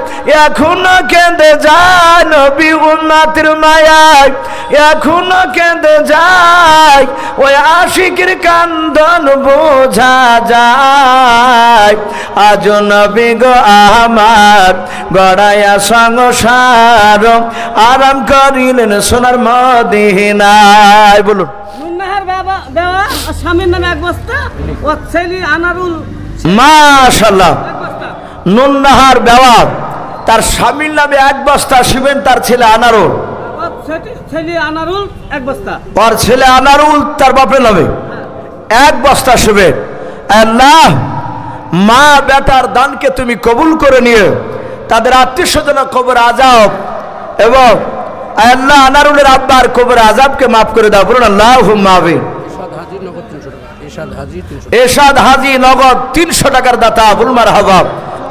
এখনো কেঁদে যায়, নবী উম্মতের মায়ায় এখনো কেঁদে যায়। ওই আশিকের কান্দন বোঝা যায়। আজ নবী গো আমার গড়ায়া সংসার, আরাম করিলেন সোনার মদিনায়। বলুন নুননাহার দেওয়া স্বামীর নামে 1 বস্তা, ও ছেলে আনারুল মাশাআল্লাহ। 1 বস্তা। নুননাহার বেওয়া তার স্বামীর নামে 1 বস্তা সিমেন্ট, তার ছেলে আনারুল। ছেলে আনারুল 1 বস্তা, ওর ছেলে আনারুল তার বাপের নামে 1 বস্তা সিমেন্ট। আল্লাহ মা বেটার দানকে তুমি কবুল করে নিয়ে তাদের আত্মীয় স্বজনের কবর আযাব এবং আল্লাহ আনারুলের আব্বার কবর আযাবকে মাফ করে দাও। বলুন আল্লাহুম্মা আমিন। এরশাদ হাজী নগদ 300 টাকার দাতা। বলুন মারহাবা।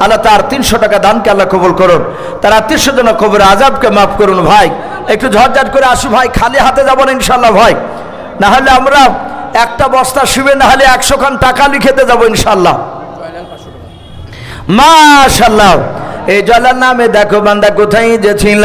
আল্লাহ তার 300 টাকা দানকে আল্লাহ কবুল করুন, তার আত্মীয় স্বজনের কবর আযাবকে মাফ করুন। ভাই একটু ঝটঝট করে আসু ভাই, খালি হাতে যাব না ইনশাআল্লাহ ভাই, না হলে আমরা 1টা বস্তা সিমেন্ট না হলে 100 খান টাকা লিখেতে যাব ইনশাআল্লাহ। মাশাআল্লাহ। এই জলার নামে দেখো বান্দা কোথায় যে ছিল,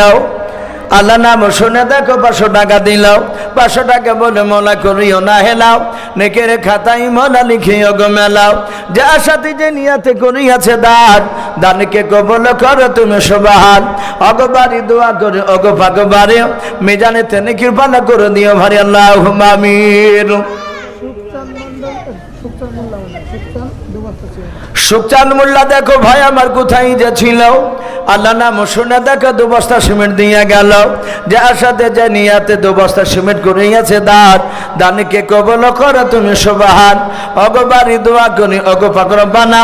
আল্লাহ নাম শুনে দেখো 500 টাকা দিলাও। 500 টাকা বলে মলা করিও না হেলাও, নেকের খাতায় মলা লিখিও গো মেলাও। যার সাথে যে নিয়াতে করিয়াছে দান, দানকে কবুল করো তুমি সুবহান। অগবারি দোয়া করে অগো ভাগবারে মিজানেতে নেকির পালা করে দিও ভারি। আল্লাহুম্মা আমিন। সুখচাঁদ মোল্লা দেখো ভাই আমার কোথায় যে ছিল, আল্লাহ নাম শুনে দেখো 2 বস্তা সিমেন্ট দিয়ে গেল। যার সাথে যে নিয়াতে 2 বস্তা সিমেন্ট করিয়াছে দান, দানকে কবুল করো তুমি সুবহান। অগবারি দোয়া করি অগো পাক রব্বানা,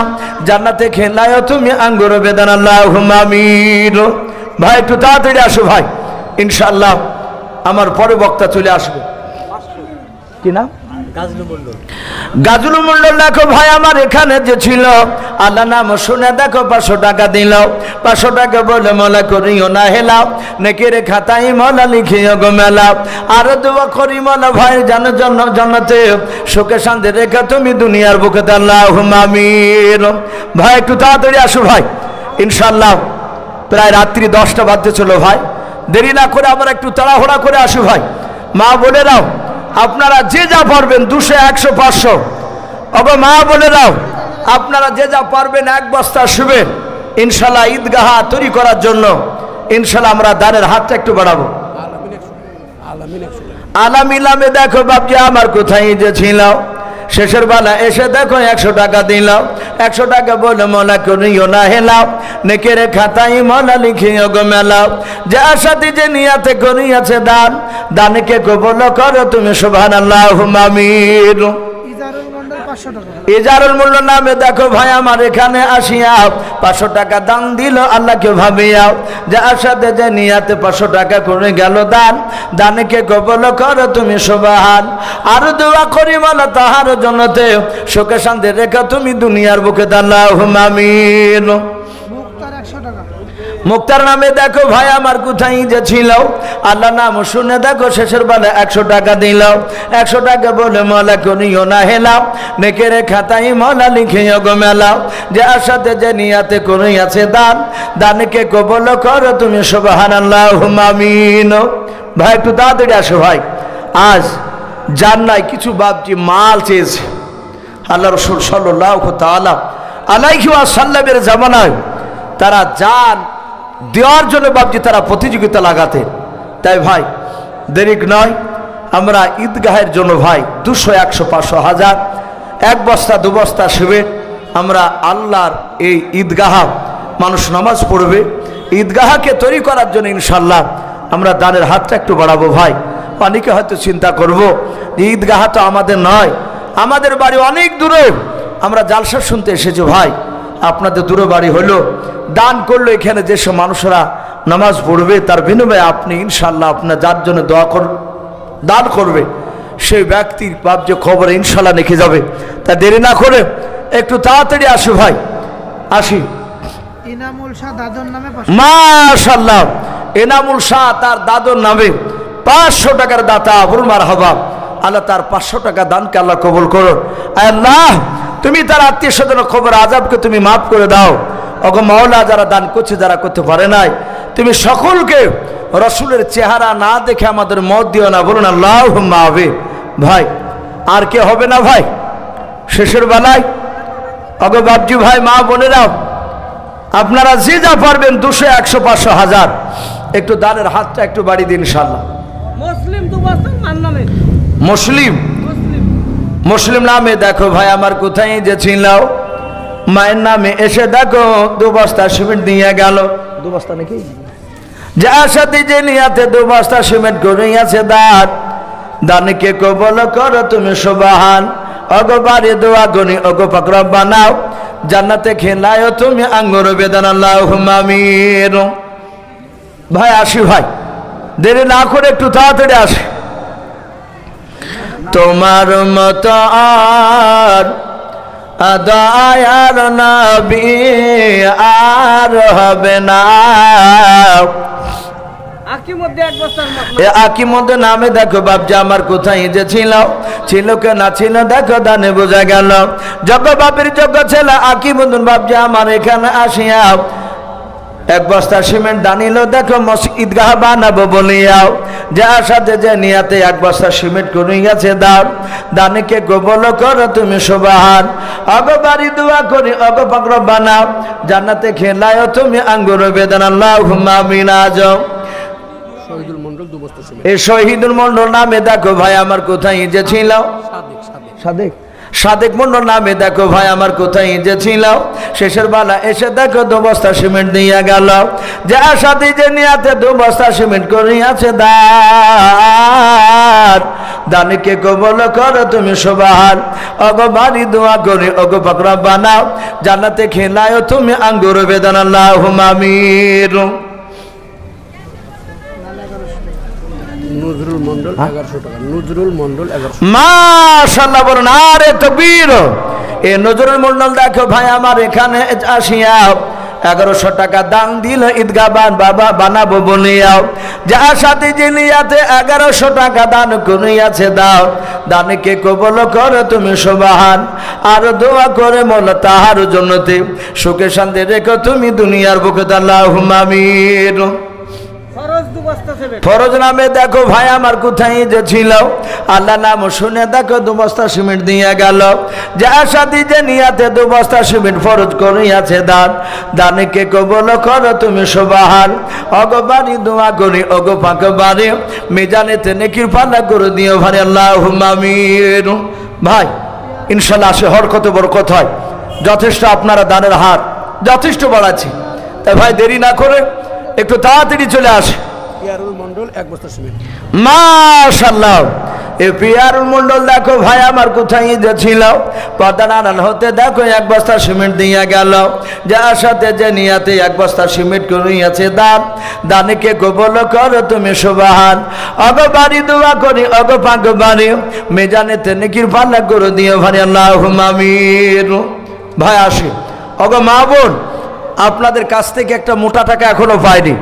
জান্নাতে খেলায়ও তুমি আঙ্গুর বেদান। আল্লাহুম্মা আমিন। ভাই একটু তাড়াতাড়ি আসো ভাই, ইনশাআল্লাহ আমার পরে বক্তা চলে আসবে। কি নাম? গাজুল মন্ডল দেখো ভাই আমার এখানে যে ছিল, আল্লাহ নাম শুনে দেখো 500 টাকা দিল। 500 টাকা বলে মলা করিও না হেলাও, নেকের খাতায় মলা লিখিও গো মেলাও। আর দোয়া করি মলা ভাই জানার জন্য জান্নাতে সুখে শান্তি রেখে তুমি দুনিয়ার বুকে। আল্লাহুম্মা আমিন। ভাই একটু তাড়াতাড়ি আসো ভাই, ইনশাআল্লাহ প্রায় রাত্রি 10টা বাজতে চলো ভাই, দেরি না করে আবার একটু তাড়াহুড়া করে আসো ভাই। মা বোনেরাও আপনারা যে যা পারবেন 200 100 500, ওগো মা বোনেরাও আপনারা যে যা পারবেন 1 বস্তা সিমেন্ট ইনশাআল্লাহ ঈদগাহ তৈরি করার জন্য ইনশাআল্লাহ আমরা দানের হাতটা একটু বাড়াবো। আলামিলামে দেখো বাপজি আমার কোথায় যে ছিল, শেষের বেলা এসে দেখো 100 টাকা দিলাও। 100 টাকা বলে মলা করিও না হেলাও, নেকের খাতায় মলা লিখিও গো মেলাও। যার সাথে যে নিয়াতে করিয়াছে দান, দানকে কবুল করো তুমি সুবহানাল্লাহুম্মা আমিন। ইজারুল মূল্য নামে দেখো ভাই আমার এখানে আসিয়া 500 টাকা দান দিল আল্লাহকে ভাবিয়া। যার সাথে যে নিয়াতে 500 টাকা করে গেল দান, দানকে কবুল করো তুমি সুবহান। আর দোয়া করি মালা তাহার জন্নতে সুখে শান্তি রেখে তুমি দুনিয়ার বুকে। আল্লাহুম্মা আমিন। মুক্তার নামে দেখো ভাই আমার কোথায় যে ছিল, আল্লাহ নাম শুনে দেখো শেষের বেলা 100 টাকা দিল। 100 টাকা বলে মলা করিও না হেলাও, নেকের খাতায় মলা লিখিও গো মেলাও। যার সাথে যে নিয়াতে করিয়াছে দান, দানকে কবুল করো তুমি সুবহানাল্লাহুম্মা আমিন। ভাই একটু তাড়াতাড়ি আসো ভাই, আজ যার নাই কিছু বাপজি মাল চেয়েছে। আল্লাহ রসুল সাল্লাল্লাহু তাআলা আলাইহি ওয়াসাল্লামের জামানায় তারা জান দেওয়ার জন্য বাপজি তারা প্রতিযোগিতা লাগাতেন। তাই ভাই দেরি নয়, আমরা ঈদগাহের জন্য ভাই 200, 100, 500, 1000, 1 বস্তা 2 বস্তা সিমেন্ট আমরা আল্লাহর এই ঈদগাহ মানুষ নামাজ পড়বে, ঈদগাহকে তৈরি করার জন্য ইনশাল্লাহ আমরা দানের হাতটা একটু বাড়াবো ভাই। অনেকে হয়তো চিন্তা করব যে ঈদগাহ তো আমাদের নয়, আমাদের বাড়ি অনেক দূরে, আমরা জালসা শুনতে এসেছি ভাই, আপনাদের দূরে বাড়ি হলো, দান করলো, এখানে যেসব মানুষরা নামাজ পড়বে তার বিনিময়ে আপনি ইনশাল্লাহ আপনার যার জন্য দান করবে সেই ব্যক্তির বাপ যে খবরে ইনশাল্লাহ লিখে যাবে। তা দেরি না করে একটু তাড়াতাড়ি আসি ভাই, আসি। ইনামুল শাহ দাদর নামে মাশাআল্লাহ, এনামুল শাহ তার দাদর নামে 500 টাকার দাতা, বলুন মারহাবা। আল্লাহ তার 500 টাকা দানকে আল্লাহ কবুল করো। আল্লাহ তুমি তার আত্মীয় স্বজনের খবর আযাবকে তুমি মাফ করে দাও। ওগো মাওলা, যারা দান করছে, যারা করতে পারে নাই, তুমি সকলকে রসুলের চেহারা না দেখে আমাদের মত দিও না, বলুন আল্লাহুম্মা আমিন। ভাই আর কে হবে না ভাই শেষের বেলায়? ওগো বাপজি ভাই, মা বোনেরাও, আপনারা যে যা পারবেন 200, 100, 500, 1000 একটু দানের হাতটা একটু বাড়িয়ে দিন ইনশাআল্লাহ। মুসলিম 2 বস্তা মান নামে মুসলিম মুসলিম নামে দেখো ভাই আমার কোথায় যে ছিল, মায়ের নামে এসে দেখো 2 বস্তা সিমেন্ট দিয়ে গেল। 2 বস্তা নাকি? যার সাথে যে নিয়াতে 2 বস্তা সিমেন্ট করিয়াছে দানকে কবুল করো তুমি সুবহান। ওগো বাড়ি দোয়া গনি, ওগো পাক রব্বানা, জান্নাতে খেলায়ো তুমি আঙ্গুর বেদান, আল্লাহুম্মা আমিন। ভাই আসি ভাই, দেরি না করে একটু তাড়াতাড়ি আসি। তোমার মত আর দয়ার নবী আর হবে না। আকিমুদ্দিন নামে দেখো বাপজি আমার কোথায় যে ছিল কে না ছিল দেখো দানে বোঝা গেল। যজ্ঞ বাপের যজ্ঞ ছিল আকিমুদ্দিন বাপজি আমার এখানে আসিয়া 1 বস্তা সিমেন্ট দানিল দেখো ঈদগাহ বানাবো বলিয়াও। যার সাথে যে নিয়াতে 1 বস্তা সিমেন্ট করিয়াছে দানকে কবুল করো তুমি সুবহান। ওগো বাড়ি দোয়া করি, ওগো পাক রব্বানা, জান্নাতে খেলায়ো তুমি আঙ্গুর বেদান, আল্লাহুম্মা আমিন। আজম শহীদুল মন্ডল 2 বস্তা সিমেন্ট। এই শহীদুল মন্ডল নামে দেখো ভাই আমার কোথায় যে ছিল, সাদেক মন্ডল নামে দেখো ভাই আমার কোথায় যে ছিল, শেষের বেলা এসে দেখো 2 বস্তা সিমেন্ট দিয়ে গেল। যার সাথে যে নিয়াতে 2 বস্তা সিমেন্ট করিয়াছে দানকে কবুল করো তুমি সুবহান। ওগো বাড়ি দোয়া করি, ওগো পাক রব্বানা, জান্নাতে খেলায়ো তুমি আঙ্গুর বেদান, আল্লাহুম্মা আমিন। নজরুল মন্ডল 1100 টাকা। নজরুল মন্ডল 1100। মাশাআল্লাহ, বলুন আরে তাকবীর। এই নজরুল মন্ডল দেখো ভাই আমার এখানে আসিয়া 1100 টাকা দান দিল ঈদগাহ বাবা বানাবো বলিয়াও। যার সাথে যে নিয়াতে 1100 টাকা দান করিয়াছে দানকে কবুল করো তুমি সুবহান। আর দোয়া করে মোলা তাহার জন্নতে সুখে শান্তি রেখো তুমি দুনিয়ার বুকে, আল্লাহুম্মা আমিন। ফরজ নামে দেখো ভাই আমার কোথায় যে ছিল, আল্লাহ নাম শুনে দেখো 2 বস্তা সিমেন্ট দিয়ে গেল। যার সাথে যে নিয়াতে 2 বস্তা সিমেন্ট ফরজ করিয়াছে দানকে কবুল করো তুমি সুবহান। ওগো বাড়ি দোয়া করি, ওগো পাক বাড়ি, মিজানেতে নেকির পাল্লা করে দিও ভাই, আল্লাহুম্মা আমিন। ভাই ইনশাআল্লাহ আসে হর কত বড় কথা হয়, যথেষ্ট আপনারা দানের হার যথেষ্ট বাড়াচ্ছি। তাই ভাই দেরি না করে একটু তাড়াতাড়ি চলে আসে। পিয়ারুল মন্ডল 1 বস্তা সিমেন্ট। মাশাআল্লাহ, এই পিয়ারুল মন্ডল দেখো ভাই আমার কোথায় যে ছিল, পদানান হতে দেখো 1 বস্তা সিমেন্ট দিয়ে গেল। যার সাথে যে নিয়াতে 1 বস্তা সিমেন্ট করিয়াছে দানকে কবুল করো তুমি সুবহান। ওগো বাড়ি দোয়া করি, ওগো পাক বাড়ি, মিজানেতে নেকির পাল্লা করে দিও ভাই, আল্লাহুম্মা আমিন। ভাই আসি। ওগো মা বোন, আপনাদের কাছ থেকে একটা মোটা টাকা এখনো পাইনি,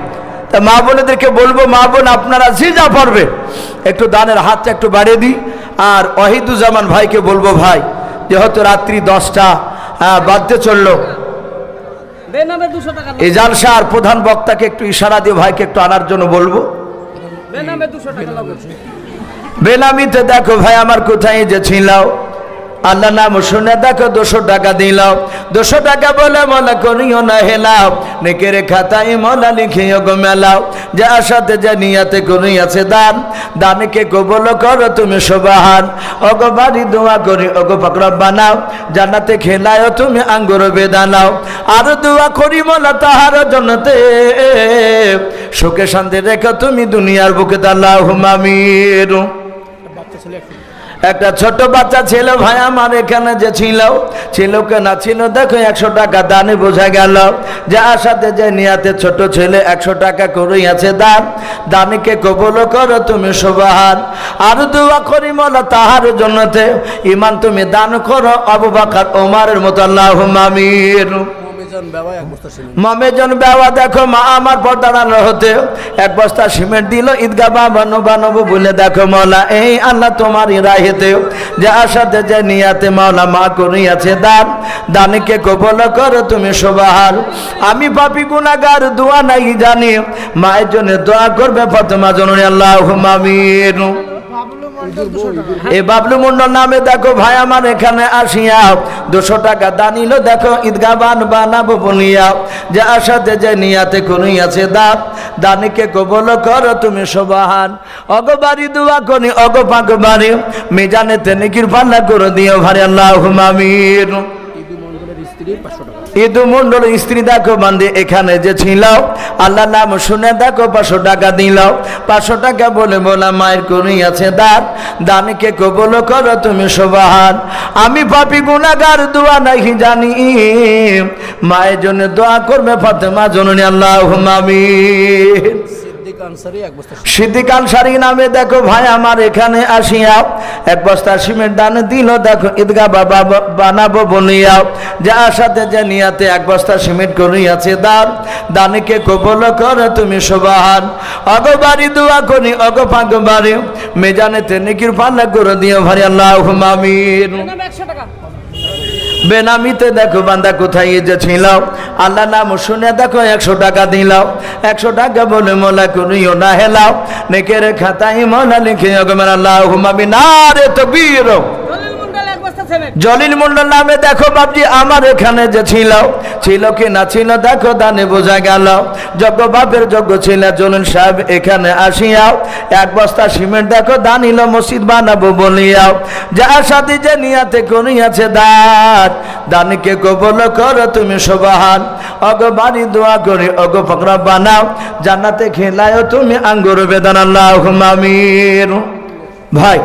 তা মা বোনেদেরকে বলবো, মা বোন আপনারা যে যা পারবে একটু দানের হাতটা একটু বাড়িয়ে দিই। আর ওয়াহিদুজ্জামান ভাইকে বলবো ভাই, যেহেতু রাত্রি 10টা বাজতে চললো, এই জালসা আর প্রধান বক্তাকে একটু ইশারা দিয়ে ভাইকে একটু আনার জন্য বলবো। বেনামিতে দেখো ভাই আমার কোথায় যে ছিল আল্লাহ নাম শুনে দেখো 200 টাকা দিলাম 200 টাকা বলে মলা করিও না হেলাও নেকের খাতায় মলা লিখিও গো মেলাও যে আশাতে যে নিয়াতে করিয়াছে দান দানকে কবুল করো তুমি সুবহান ওগো বাড়ি দোয়া করি ওগো পাক রব্বানা জান্নাতে খেলায়ও তুমি আঙ্গুর বেদানাও আর দোয়া করি মলা তাহার জন্নতে সুখে শান্তি রেখো তুমি দুনিয়ার বুকে আল্লাহুম্মা আমিন। বাচ্চা ছেলে একটা ছোট বাচ্চা ছিল ভাই আমার এখানে যে ছিল কে না ছিল দেখো 100 টাকা দানে বোঝা গেল যে আশাতে যে নিয়াতে ছোট ছেলে 100 টাকা করেই আছে দানকে কবুল করো তুমি সুবহান আর দোয়া করি মোলা তাহার জন্নতে ঈমান তুমি দান করো আবু বকর ওমরের মতো আল্লাহুম্মা আমিন। মমেজান বাবা এক বস্তা সিমেন্ট মামেজন বাবা দেখো মা আমার পর্দানো হতে 1 বস্তা সিমেন্ট দিল ঈদগাহ বানাবো বলে দেখো মওলা এই আল্লাহ তোমারই রাহেতে যে আশাতে যে নিয়াতে মওলা মা করিয়াছে দানকে কবুল করো তুমি সুবহান আমি পাপী গুনাহগার দোয়া নাই জানি মায়ের জন্য দোয়া করবে ফাতেমা জননী আল্লাহুম্মা আমিন। বাবলু মন্ডল 200 টাকা। এই বাবলু মন্ডল নামে দেখো ভাই আমার এখানে আসিয়া 200 টাকা দানিল দেখো ঈদগাহ বানাবো বলিয়া যে আশাতে যে নিয়াতে করিয়াছে দানকে কবুল করো তুমি সুবহান ওগো বাড়ি দোয়া করি ওগো পাক বাড়ি মিজানেতে নেকির পাল্লা করে দিও ভাই আল্লাহুম্মা আমিন। ইদু মন্ডলের স্ত্রী 500 টাকা ঈদু মন্ডল স্ত্রী দেখো বান্ধে এখানে যে ছিল আল্লাহ নাম শুনে দেখো 500 টাকা দিল 500 টাকা বলে বলা মায়ের করিয়াছে দানকে কবুল করো তুমি সুবহান আমি পাপী গুনাহগার দোয়া নাই জানি মায়ের জন্য দোয়া করবে ফাতেমা জননী আল্লাহুম্মা আমিন। সিদ্দিক আনসারী এক বস্তা সিদ্দিক আনসারী নামে দেখো ভাই আমার এখানে আসিয়া 1 বস্তা সিমেন্ট দান দিল দেখো ঈদগাহ বানাবো বলিয়া যে আশাতে যে নিয়াতে 1 বস্তা সিমেন্ট করিয়াছে দানকে কবুল করো তুমি সুবহান ওগো বাড়ি দোয়া করি ওগো পাক বাড়ি মিজানেতে নেকির পাল্লা করে দিও ভাই আল্লাহুম্মা আমিন। 100 টাকা বেনামিতে দেখো বান্দা কোথায় যে ছিল আল্লাহ নাম শুনে দেখো 100 টাকা দিলাও 100 টাকা বলে মোলা করিও না হেলাও নেকের খাতায় মোলা লিখে ওগো আল্লাহুম্মা আমিন। নারে তাকবীর। জলিল মন্ডল 1 বস্তা সিমেন্ট জলিল মন্ডল নামে দেখো বাপজি আমার এখানে যে ছিল কি না ছিল দেখো দানে বোঝা গেল যোগ্য বাপের যোগ্য ছিল জলিল সাহেব এখানে আসিয়াও 1 বস্তা সিমেন্ট দেখো দানিল মসজিদ বানাবো বলিয়াও যা সাথে যে নিয়াতে করিয়াছে দানকে কবুল করো তুমি সুবহান ওগো বাড়ি দোয়া করি ওগো পাক রব্বানা জান্নাতে খেলায়ও তুমি আঙ্গুর বেদানা আল্লাহুম্মা আমিন। ভাই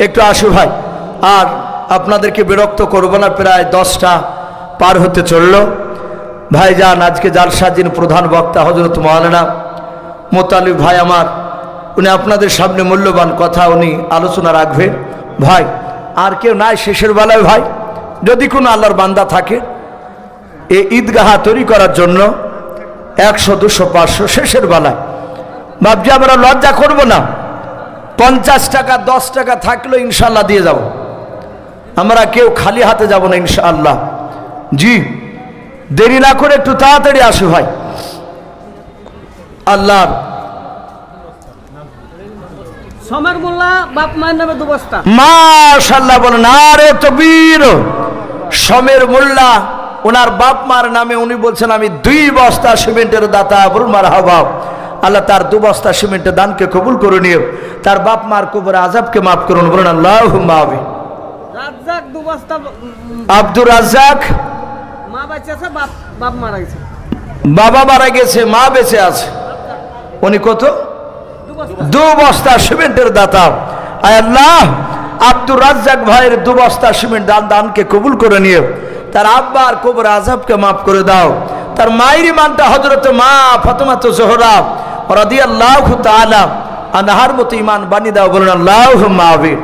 একটু আসো ভাই আর আপনাদেরকে বিরক্ত করব না প্রায় 10টা পার হতে চললো ভাই যান আজকে জালসার যিনি প্রধান বক্তা হযরত মাওলানা মোতালিব ভাই আমার উনি আপনাদের সামনে মূল্যবান কথা উনি আলোচনা রাখবেন ভাই আর কেউ নাই শেষের বেলায় ভাই যদি কোনো আল্লাহর বান্দা থাকে এই ঈদগাহ তৈরি করার জন্য 100 200 500 শেষের বেলায় ভাবছি আমরা লজ্জা করব না 50 টাকা 10 টাকা থাকলে ইনশাআল্লাহ দিয়ে যাব আমরা কেউ খালি হাতে যাব না ইনশাআল্লাহ জি দেরি না করে একটু তাড়াতাড়ি আসো ভাই আল্লাহ সমের মোল্লা বাপ মায়ের নামে 2 বস্তা মাশাআল্লাহ বলেন আরে তাকবীর সমের মোল্লা ওনার বাপ মার নামে উনি বলছেন আমি 2 বস্তা সিমেন্টের দাতা বলুন মারহাবা আল্লাহ তার 2 বস্তা সিমেন্টের দানকে কবুল করে নিও তার বাপ মার কবর আযাবকে maaf করুন বলুন আল্লাহুম্মা আমিন। রাজ্জাক 2 বস্তা আব্দুর রাজ্জাক মা বেঁচে আছে বাপ মারা গেছে বাবা মারা গেছে মা বেঁচে আছে উনি কত 2 বস্তা সিমেন্টের দাতা আয় আল্লাহ আব্দুর রাজ্জাক ভাইয়ের 2 বস্তা সিমেন্ট দানকে কবুল করে নিও তার আব্বার কবর আযাবকে maaf করে দাও তার মায়ের ইমানটা হযরত মা ফাতেমা জোহরা রাদিয়াল্লাহু তাআলা আনহার মতো ইমান বানিয়ে দাও বলুন আল্লাহুম্মা আমিন।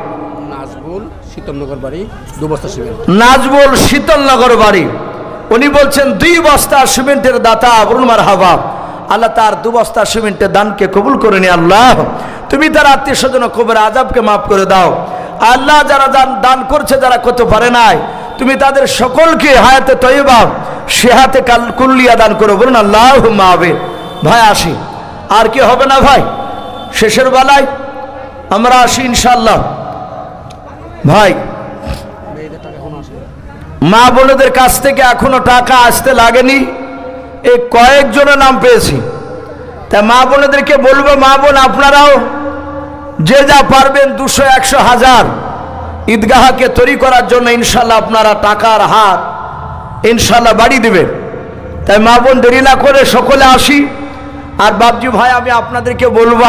নাজবুল শীতলনগর বাড়ি 2 বস্তা সিমেন্ট নাজবুল শীতলনগর বাড়ি উনি বলছেন 2 বস্তা সিমেন্টের দাতা বলুন মারহাবা আল্লাহ তার 2 বস্তা সিমেন্টের দানকে কবুল করে নি আল্লাহ তুমি তার আত্মীয় স্বজন কবর আযাবকে maaf করে দাও আল্লাহ যারা দান করছে যারা করতে পারে নাই তুমি তাদের সকলকে হায়াতে তয়্যিবা সেহাতে কুল্লিয়া দান করো বলুন আল্লাহুম্মা আমিন। ভাই আসি আর কি হবে না ভাই শেষের বেলায় আমরা আসি ইনশাল্লাহ। ভাই মেয়েদের টাকা এখনো আসে মা বোনদের কাছ থেকে এখনো টাকা আসতে লাগেনি, এই কয়েকজনের নাম পেয়েছি। তা মা বোনদেরকে বলবো, মা বোন আপনারাও যে যা পারবেন 200, 100, 1000 ঈদগাহকে তৈরি করার জন্য ইনশাল্লাহ আপনারা টাকার হাত ইনশাল্লাহ বাড়ি দেবেন। তাই মা বোন দেরি না করে সকলে আসি। আর বাবজি ভাই আমি আপনাদেরকে বলবো